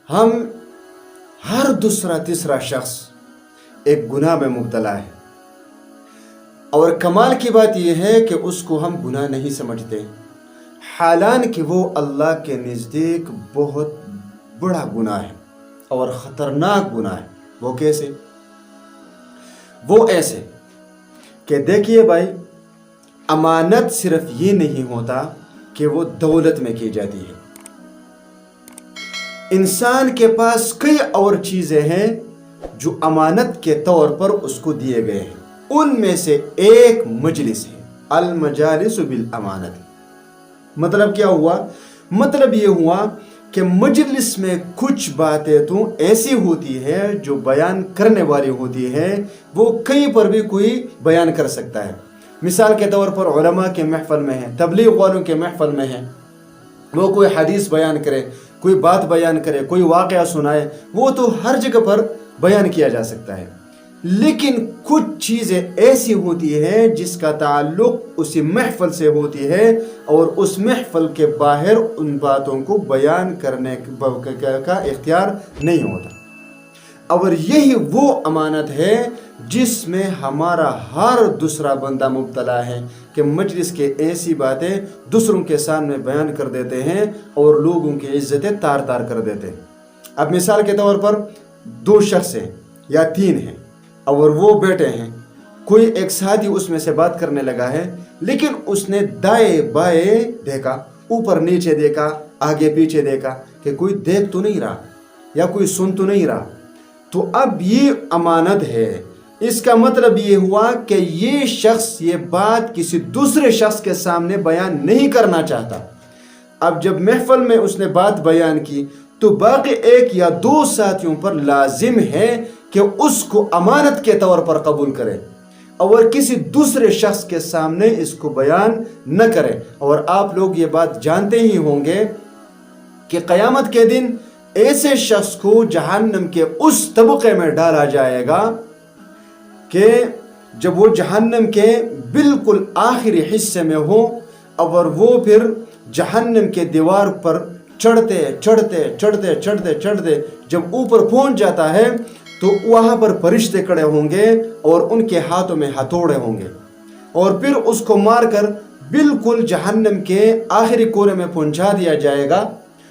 ہم ہر دوسرا تیسرا شخص ایک گناہ میں مبتلا ہے، اور کمال کی بات یہ ہے کہ اس کو ہم گناہ نہیں سمجھتے، حالانکہ وہ اللہ کے نزدیک بہت بڑا گناہ ہے اور خطرناک گناہ ہے۔ وہ کیسے؟ وہ ایسے کہ دیکھیے بھائی، امانت صرف یہ نہیں ہوتا کہ وہ دولت میں کی جاتی ہے، انسان کے پاس کئی اور چیزیں ہیں جو امانت کے طور پر اس کو دیے گئے ہیں، ان میں سے ایک مجلس ہے، المجالس بالامانت۔ مطلب کیا ہوا؟ مطلب یہ ہوا کہ مجلس میں کچھ باتیں تو ایسی ہوتی ہے جو بیان کرنے والی ہوتی ہے، وہ کہیں پر بھی کوئی بیان کر سکتا ہے۔ مثال کے طور پر علماء کے محفل میں ہے، تبلیغ والوں کے محفل میں ہے، وہ کوئی حدیث بیان کرے، کوئی بات بیان کرے، کوئی واقعہ سنائے، وہ تو ہر جگہ پر بیان کیا جا سکتا ہے، لیکن کچھ چیزیں ایسی ہوتی ہیں جس کا تعلق اسی محفل سے ہوتی ہے، اور اس محفل کے باہر ان باتوں کو بیان کرنے کا اختیار نہیں ہوتا۔ اور یہی وہ امانت ہے جس میں ہمارا ہر دوسرا بندہ مبتلا ہے کہ مجلس کے ایسی باتیں دوسروں کے سامنے بیان کر دیتے ہیں اور لوگوں کی عزتیں تار تار کر دیتے ہیں۔ اب مثال کے طور پر 2 شخص ہیں یا 3 ہیں اور وہ بیٹھے ہیں، کوئی ایک ساتھی اس میں سے بات کرنے لگا ہے، لیکن اس نے دائیں بائیں دیکھا، اوپر نیچے دیکھا، آگے پیچھے دیکھا کہ کوئی دیکھ تو نہیں رہا یا کوئی سن تو نہیں رہا، تو اب یہ امانت ہے۔ اس کا مطلب یہ ہوا کہ یہ شخص یہ بات کسی دوسرے شخص کے سامنے بیان نہیں کرنا چاہتا۔ اب جب محفل میں اس نے بات بیان کی تو باقی 1 یا 2 ساتھیوں پر لازم ہے کہ اس کو امانت کے طور پر قبول کرے اور کسی دوسرے شخص کے سامنے اس کو بیان نہ کرے۔ اور آپ لوگ یہ بات جانتے ہی ہوں گے کہ قیامت کے دن ایسے شخص کو جہنم کے اس طبقے میں ڈالا جائے گا کہ جب وہ جہنم کے بالکل آخری حصے میں ہو، اور وہ پھر جہنم کے دیوار پر چڑھتے چڑھتے چڑھتے چڑھتے چڑھتے جب اوپر پہنچ جاتا ہے تو وہاں پر فرشتے کھڑے ہوں گے اور ان کے ہاتھوں میں ہتھوڑے ہوں گے، اور پھر اس کو مار کر بالکل جہنم کے آخری کونے میں پہنچا دیا جائے گا۔